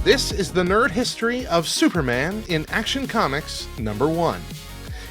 This is the Nerd History of Superman in Action Comics #1.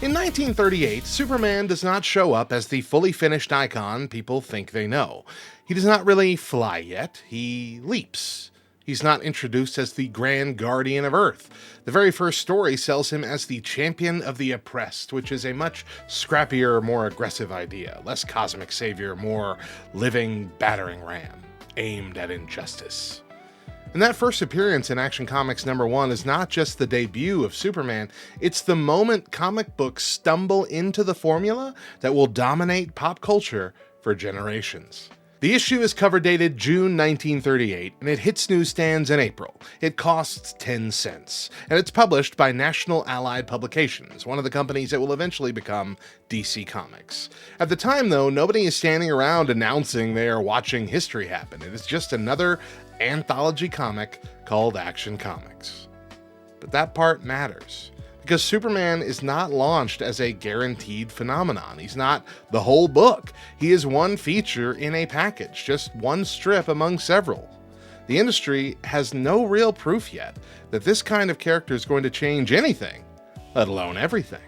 In 1938, Superman does not show up as the fully finished icon people think they know. He does not really fly yet, he leaps. He's not introduced as the Grand Guardian of Earth. The very first story sells him as the Champion of the Oppressed, which is a much scrappier, more aggressive idea. Less cosmic savior, more living battering ram, aimed at injustice. And that first appearance in Action Comics #1 is not just the debut of Superman, it's the moment comic books stumble into the formula that will dominate pop culture for generations. The issue is cover dated June 1938, and it hits newsstands in April. It costs 10 cents, and it's published by National Allied Publications, one of the companies that will eventually become DC Comics. At the time, though, nobody is standing around announcing they are watching history happen. It is just another anthology comic called Action Comics. But that part matters, because Superman is not launched as a guaranteed phenomenon. He's not the whole book. He is one feature in a package, just one strip among several. The industry has no real proof yet that this kind of character is going to change anything, let alone everything.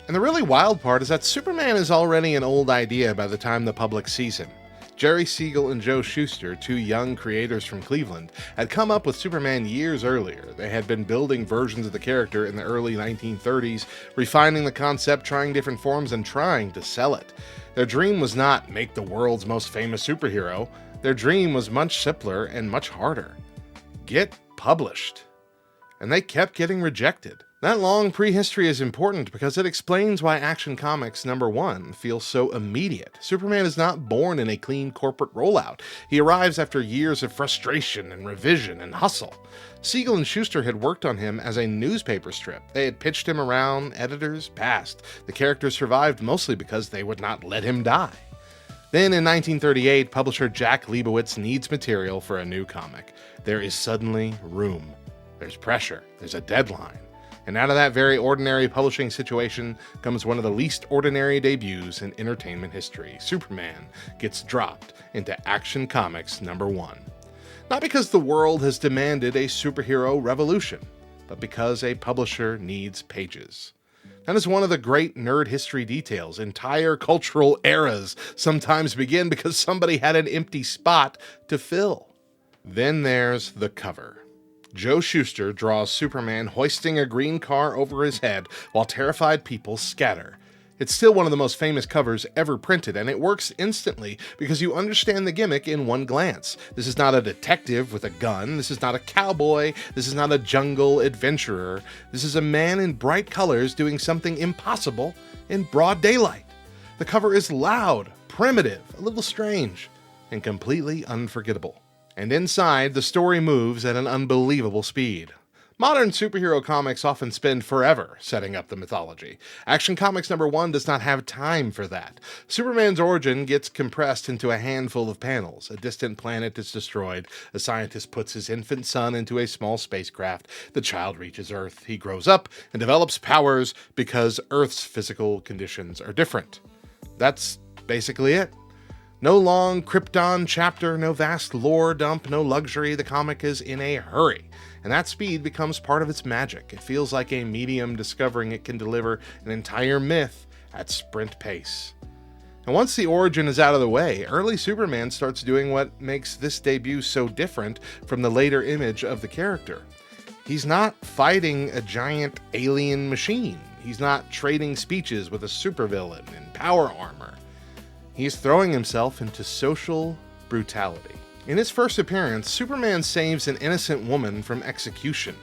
And the really wild part is that Superman is already an old idea by the time the public sees him. Jerry Siegel and Joe Shuster, two young creators from Cleveland, had come up with Superman years earlier. They had been building versions of the character in the early 1930s, refining the concept, trying different forms, and trying to sell it. Their dream was not make the world's most famous superhero. Their dream was much simpler and much harder. Get published. And they kept getting rejected. That long prehistory is important because it explains why Action Comics #1 feels so immediate. Superman is not born in a clean corporate rollout. He arrives after years of frustration and revision and hustle. Siegel and Shuster had worked on him as a newspaper strip. They had pitched him around, editors passed. The character survived mostly because they would not let him die. Then in 1938, publisher Jack Leibowitz needs material for a new comic. There is suddenly room. There's pressure. There's a deadline. And out of that very ordinary publishing situation comes one of the least ordinary debuts in entertainment history. Superman gets dropped into Action Comics #1. Not because the world has demanded a superhero revolution, but because a publisher needs pages. That is one of the great nerd history details. Entire cultural eras sometimes begin because somebody had an empty spot to fill. Then there's the cover. Joe Shuster draws Superman hoisting a green car over his head while terrified people scatter. It's still one of the most famous covers ever printed, and it works instantly because you understand the gimmick in one glance. This is not a detective with a gun. This is not a cowboy. This is not a jungle adventurer. This is a man in bright colors doing something impossible in broad daylight. The cover is loud, primitive, a little strange, and completely unforgettable. And inside, the story moves at an unbelievable speed. Modern superhero comics often spend forever setting up the mythology. Action Comics #1 does not have time for that. Superman's origin gets compressed into a handful of panels. A distant planet is destroyed. A scientist puts his infant son into a small spacecraft. The child reaches Earth. He grows up and develops powers because Earth's physical conditions are different. That's basically it. No long Krypton chapter, no vast lore dump, no luxury. The comic is in a hurry, and that speed becomes part of its magic. It feels like a medium discovering it can deliver an entire myth at sprint pace. And once the origin is out of the way, early Superman starts doing what makes this debut so different from the later image of the character. He's not fighting a giant alien machine. He's not trading speeches with a supervillain in power armor. He's throwing himself into social brutality. In his first appearance, Superman saves an innocent woman from execution.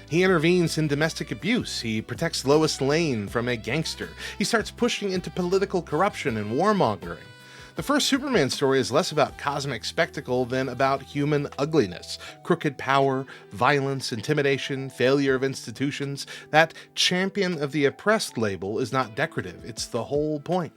He intervenes in domestic abuse. He protects Lois Lane from a gangster. He starts pushing into political corruption and warmongering. The first Superman story is less about cosmic spectacle than about human ugliness, crooked power, violence, intimidation, failure of institutions. That champion of the oppressed label is not decorative. It's the whole point.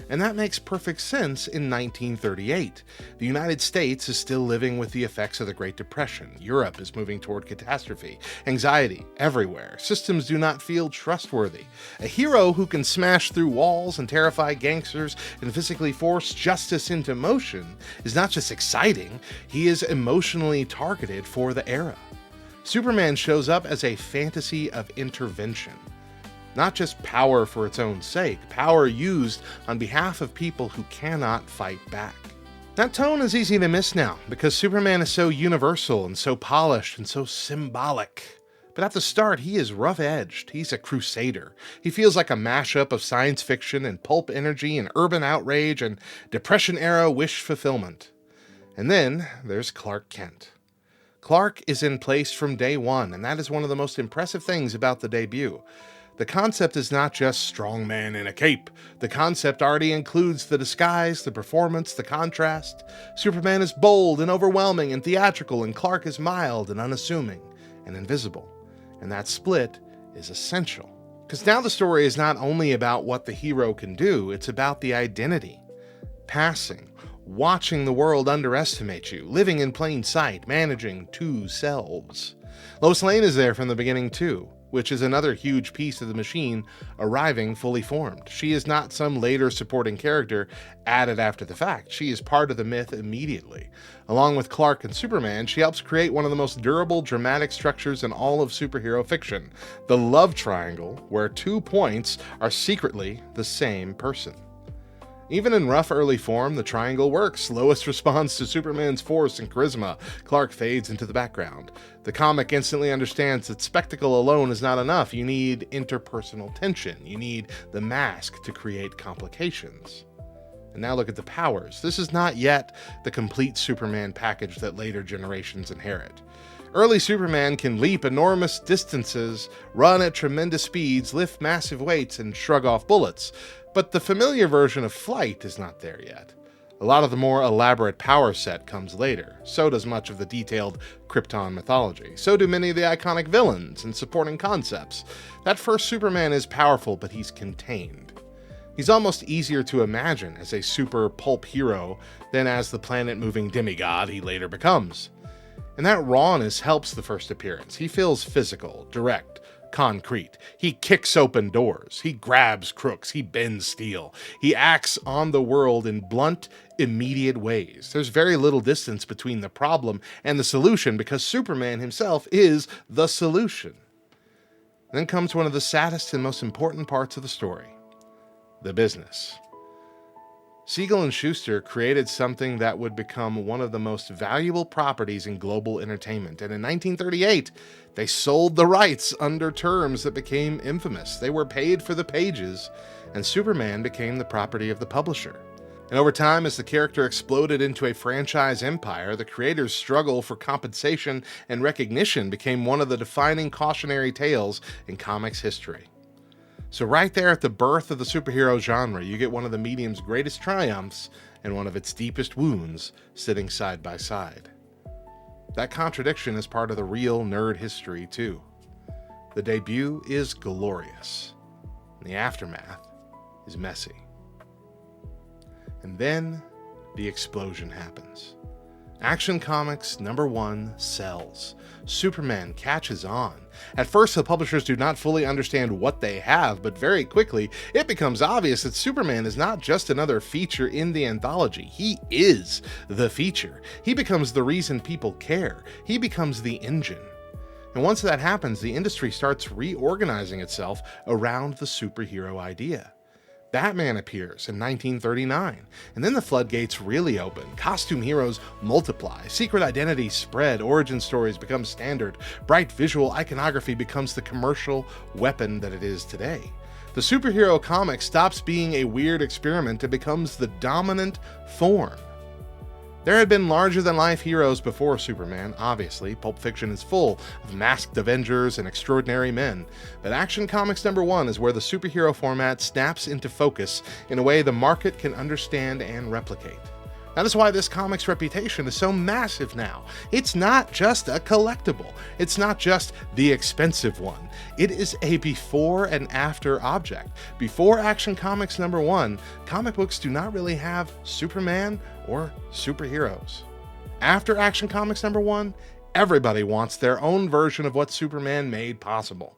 And that makes perfect sense in 1938. The United States is still living with the effects of the Great Depression. Europe is moving toward catastrophe. Anxiety everywhere. Systems do not feel trustworthy. A hero who can smash through walls and terrify gangsters and physically force justice into motion is not just exciting, he is emotionally targeted for the era. Superman shows up as a fantasy of intervention. Not just power for its own sake, power used on behalf of people who cannot fight back. That tone is easy to miss now, because Superman is so universal and so polished and so symbolic. But at the start, he is rough-edged. He's a crusader. He feels like a mashup of science fiction and pulp energy and urban outrage and Depression-era wish fulfillment. And then there's Clark Kent. Clark is in place from day one, and that is one of the most impressive things about the debut. The concept is not just strong man in a cape. The concept already includes the disguise, the performance, the contrast. Superman is bold and overwhelming and theatrical, and Clark is mild and unassuming and invisible. And that split is essential. Because now the story is not only about what the hero can do, it's about the identity. Passing, watching the world underestimate you, living in plain sight, managing two selves. Lois Lane is there from the beginning too, which is another huge piece of the machine arriving fully formed. She is not some later supporting character added after the fact. She is part of the myth immediately. Along with Clark and Superman, she helps create one of the most durable, dramatic structures in all of superhero fiction, the love triangle, where 2 points are secretly the same person. Even in rough early form, the triangle works. Lois responds to Superman's force and charisma. Clark fades into the background. The comic instantly understands that spectacle alone is not enough. You need interpersonal tension. You need the mask to create complications. And now look at the powers. This is not yet the complete Superman package that later generations inherit. Early Superman can leap enormous distances, run at tremendous speeds, lift massive weights, and shrug off bullets. But the familiar version of flight is not there yet. A lot of the more elaborate power set comes later. So does much of the detailed Krypton mythology. So do many of the iconic villains and supporting concepts. That first Superman is powerful, but he's contained. He's almost easier to imagine as a super pulp hero than as the planet-moving demigod he later becomes. And that rawness helps the first appearance. He feels physical, direct, concrete. He kicks open doors. He grabs crooks. He bends steel. He acts on the world in blunt, immediate ways. There's very little distance between the problem and the solution because Superman himself is the solution. Then comes one of the saddest and most important parts of the story, the business. Siegel and Schuster created something that would become one of the most valuable properties in global entertainment, and in 1938, they sold the rights under terms that became infamous. They were paid for the pages, and Superman became the property of the publisher. And over time, as the character exploded into a franchise empire, the creators' struggle for compensation and recognition became one of the defining cautionary tales in comics history. So right there at the birth of the superhero genre, you get one of the medium's greatest triumphs and one of its deepest wounds sitting side by side. That contradiction is part of the real nerd history too. The debut is glorious, and the aftermath is messy. And then the explosion happens. Action Comics #1 sells. Superman catches on. At first, the publishers do not fully understand what they have, but very quickly, it becomes obvious that Superman is not just another feature in the anthology. He is the feature. He becomes the reason people care. He becomes the engine. And once that happens, the industry starts reorganizing itself around the superhero idea. Batman appears in 1939, and then the floodgates really open. Costume heroes multiply, secret identities spread, origin stories become standard, bright visual iconography becomes the commercial weapon that it is today. The superhero comic stops being a weird experiment and becomes the dominant form. There had been larger-than-life heroes before Superman, obviously. Pulp Fiction is full of masked Avengers and extraordinary men. But Action Comics #1 is where the superhero format snaps into focus in a way the market can understand and replicate. That is why this comic's reputation is so massive now. It's not just a collectible. It's not just the expensive one. It is a before and after object. Before Action Comics #1, comic books do not really have Superman or superheroes. After Action Comics #1, everybody wants their own version of what Superman made possible.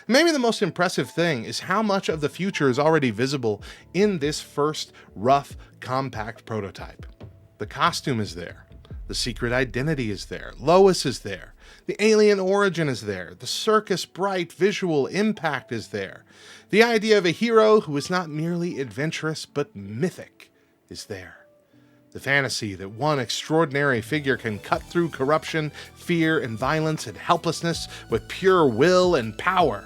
Maybe the most impressive thing is how much of the future is already visible in this first rough, compact prototype. The costume is there. The secret identity is there. Lois is there. The alien origin is there. The circus bright visual impact is there. The idea of a hero who is not merely adventurous but mythic is there. The fantasy that one extraordinary figure can cut through corruption, fear, and violence and helplessness with pure will and power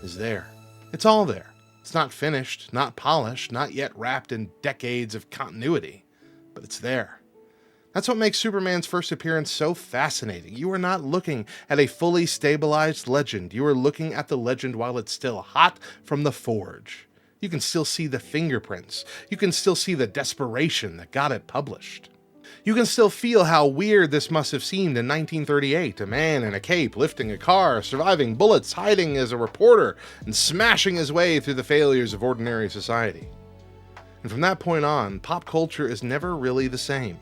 is there. It's all there. It's not finished, not polished, not yet wrapped in decades of continuity, but it's there. That's what makes Superman's first appearance so fascinating. You are not looking at a fully stabilized legend. You are looking at the legend while it's still hot from the forge. You can still see the fingerprints. You can still see the desperation that got it published. You can still feel how weird this must have seemed in 1938, a man in a cape lifting a car, surviving bullets, hiding as a reporter, and smashing his way through the failures of ordinary society. And from that point on, pop culture is never really the same.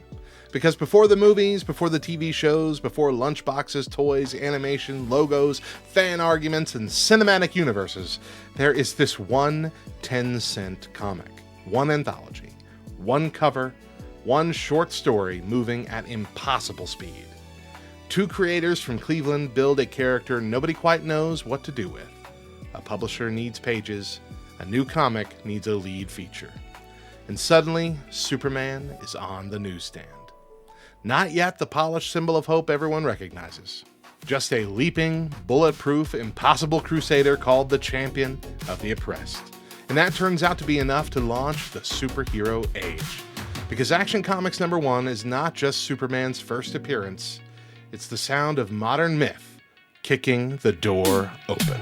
Because before the movies, before the TV shows, before lunchboxes, toys, animation, logos, fan arguments, and cinematic universes, there is this one 10-cent comic, one anthology, one cover, one short story moving at impossible speed. Two creators from Cleveland build a character nobody quite knows what to do with. A publisher needs pages, a new comic needs a lead feature. And suddenly, Superman is on the newsstand. Not yet the polished symbol of hope everyone recognizes. Just a leaping, bulletproof, impossible crusader called the champion of the oppressed. And that turns out to be enough to launch the superhero age. Because Action Comics #1 is not just Superman's first appearance, it's the sound of modern myth kicking the door open.